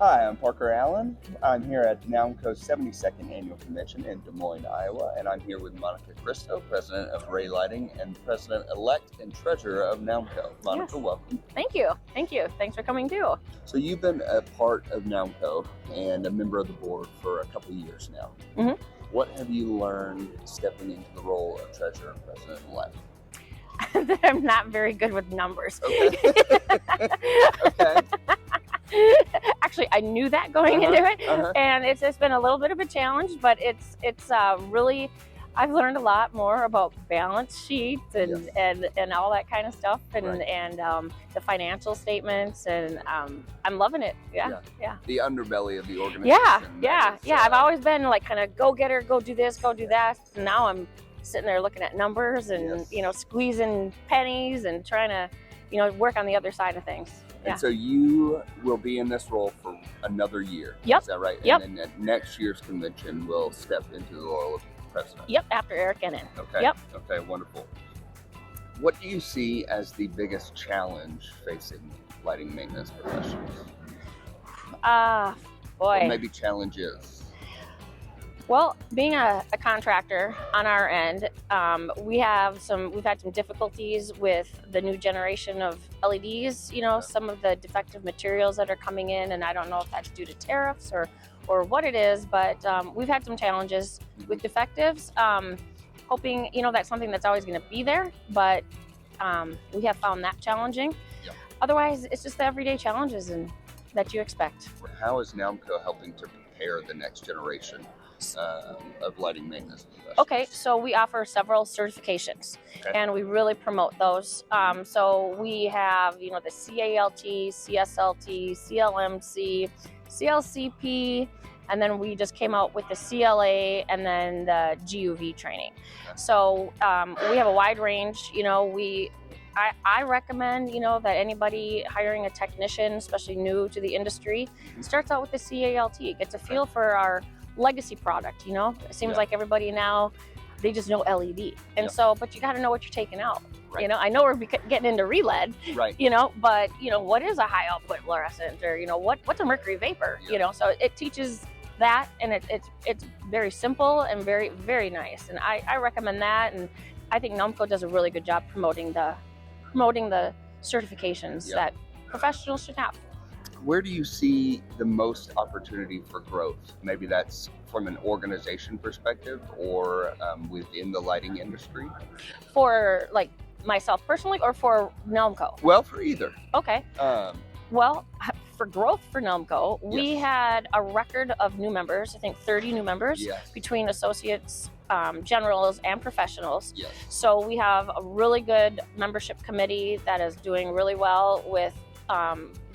Hi, I'm Parker Allen. I'm here at NALMCO's 72nd Annual Convention in Des Moines, Iowa, and I'm here with Monica Kristo, President of Ray Lighting and President-elect and Treasurer of NALMCO. Monica, Yes. welcome. Thank you. Thank you. Thanks for coming too. So you've been a part of NALMCO and a member of the board for a couple of years now. Mhm. What have you learned stepping into the role of Treasurer and President-elect? That I'm not very good with numbers. Okay. Okay. Actually, I knew that going into it, and it's been a little bit of a challenge, but it's really, I've learned a lot more about balance sheets and all that kind of stuff, and the financial statements, and I'm loving it. Yeah. The underbelly of the organization. Yeah. I've always been like kind of go getter, go do this, go do that. And now I'm sitting there looking at numbers and squeezing pennies and trying to work on the other side of things. And so you will be in this role for another year. Yep. Is that right? Yep. And then at next year's convention, we'll step into the role of president. Yep. After Eric Ennin. Okay. Yep. Okay. Wonderful. What do you see as the biggest challenge facing lighting maintenance professionals? Boy. Or maybe challenges. Well, being a contractor on our end, we've had some difficulties with the new generation of LEDs, some of the defective materials that are coming in, and I don't know if that's due to tariffs or what it is, but we've had some challenges with defectives. Hoping, that's something that's always going to be there, but we have found that challenging. Yep. Otherwise, it's just the everyday challenges that you expect. How is NALMCO helping to prepare the next generation of lighting maintenance professionals? Okay, so we offer several certifications, and we really promote those. So we have, the CALT, CSLT, CLMC, CLCP, and then we just came out with the CLA and then the GUV training. So we have a wide range. I recommend, that anybody hiring a technician, especially new to the industry, starts out with the CALT, gets a feel for our legacy product. It seems like everybody now, they just know LED, and but you got to know what you're taking out. Right. I know we're getting into re-LED, right? But what is a high output fluorescent, or what's a mercury vapor? So it teaches that, and it's very simple and very, very nice, and I recommend that, and I think NALMCO does a really good job promoting the certifications that professionals should have. Where do you see the most opportunity for growth? Maybe that's from an organization perspective or within the lighting industry? For like myself personally, or for NALMCO? Well, for either. Okay. Well, for growth for NALMCO, we had a record of new members, I think 30 new members between associates, generals, and professionals. Yes. So we have a really good membership committee that is doing really well with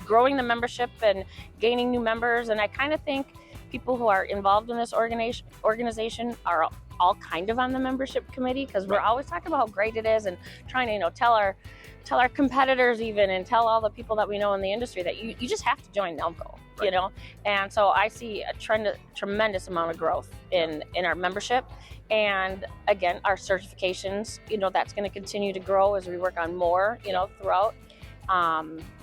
growing the membership and gaining new members, and I kind of think people who are involved in this organization are all kind of on the membership committee, because we're always talking about how great it is and trying to tell our competitors even, and tell all the people that we know in the industry that you just have to join NALMCO. And so I see a tremendous amount of growth in our membership, and again our certifications, that's going to continue to grow as we work on more throughout.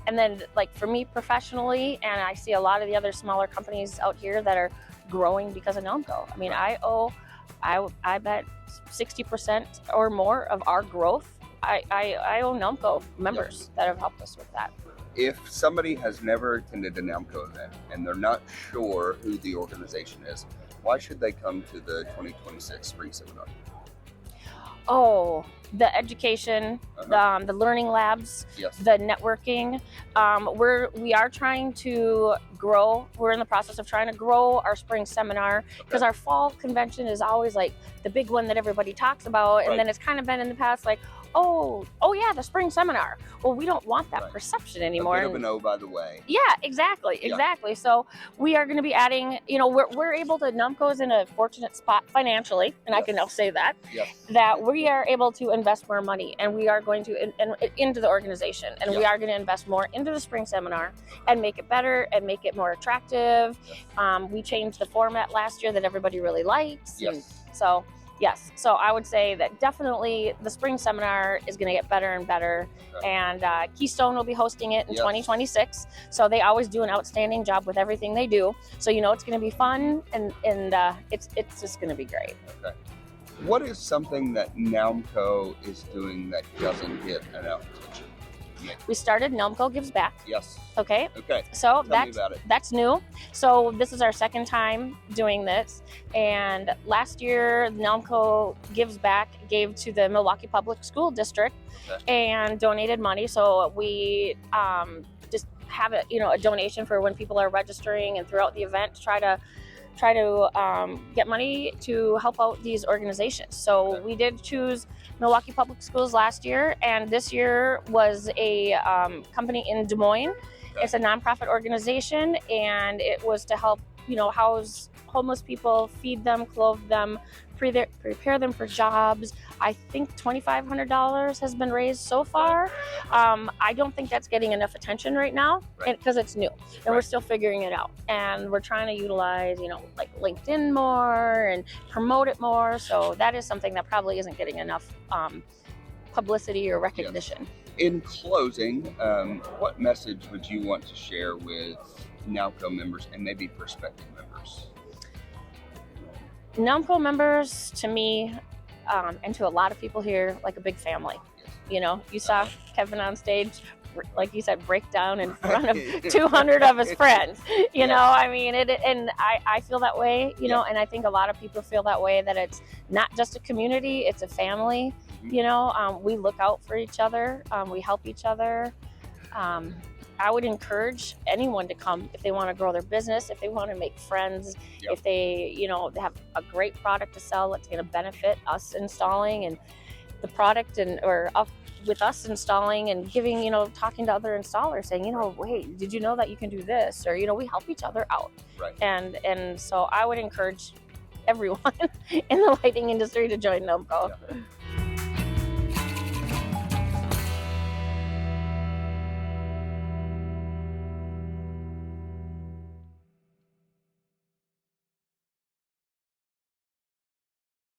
And then, like, for me professionally, and I see a lot of the other smaller companies out here that are growing because of NALMCO. I mean, I bet 60% or more of our growth, I owe NALMCO members that have helped us with that. If somebody has never attended a NALMCO event and they're not sure who the organization is, why should they come to the 2026 Spring Seminar? Oh, the education, the learning labs, the networking. We are trying to grow. We're in the process of trying to grow our spring seminar, because our fall convention is always like the big one that everybody talks about, and then it's kind of been in the past like, oh yeah, the spring seminar. Well, we don't want that perception anymore. A bit of an O, by the way. Yeah, exactly. So we are going to be adding, we're able to, NALMCO is in a fortunate spot financially, and I can now say that, that we are able to invest more money, and we are going to into the organization, and we are going to invest more into the spring seminar and make it better and make it more attractive. We changed the format last year that everybody really likes. And so Yes. So I would say that definitely the spring seminar is going to get better and better. Okay. And Keystone will be hosting it in Yes. 2026. So they always do an outstanding job with everything they do. So you know it's going to be fun, and it's just going to be great. Okay. What is something that NALMCO is doing that doesn't get enough attention? We started NALMCO Gives Back. Yes. Okay. Okay. So Tell me about it. that's new. So this is our second time doing this. And last year, NALMCO Gives Back gave to the Milwaukee Public School District and donated money. So we just have a donation for when people are registering and throughout the event to try to get money to help out these organizations. So we did choose Milwaukee Public Schools last year, and this year was a company in Des Moines. It's a nonprofit organization, and it was to help house homeless people, feed them, clothe them, prepare them for jobs. I think $2,500 has been raised so far. I don't think that's getting enough attention right now because it's new and we're still figuring it out. And we're trying to utilize, like LinkedIn more and promote it more. So that is something that probably isn't getting enough publicity or recognition. Yes. In closing, what message would you want to share with NALMCO members and maybe prospective members? NALMCO members, to me, and to a lot of people here, like a big family. Yes. You saw Kevin on stage, like you said, break down in front of 200 of his friends. You know, I mean, and I feel that way, and I think a lot of people feel that way, that it's not just a community, it's a family. We look out for each other, we help each other. I would encourage anyone to come if they want to grow their business, if they want to make friends, if they, have a great product to sell that's going to benefit us installing, and the product with us installing and giving, talking to other installers saying, hey, did you know that you can do this? Or, we help each other out. Right. And so I would encourage everyone in the lighting industry to join NALMCO. Yeah.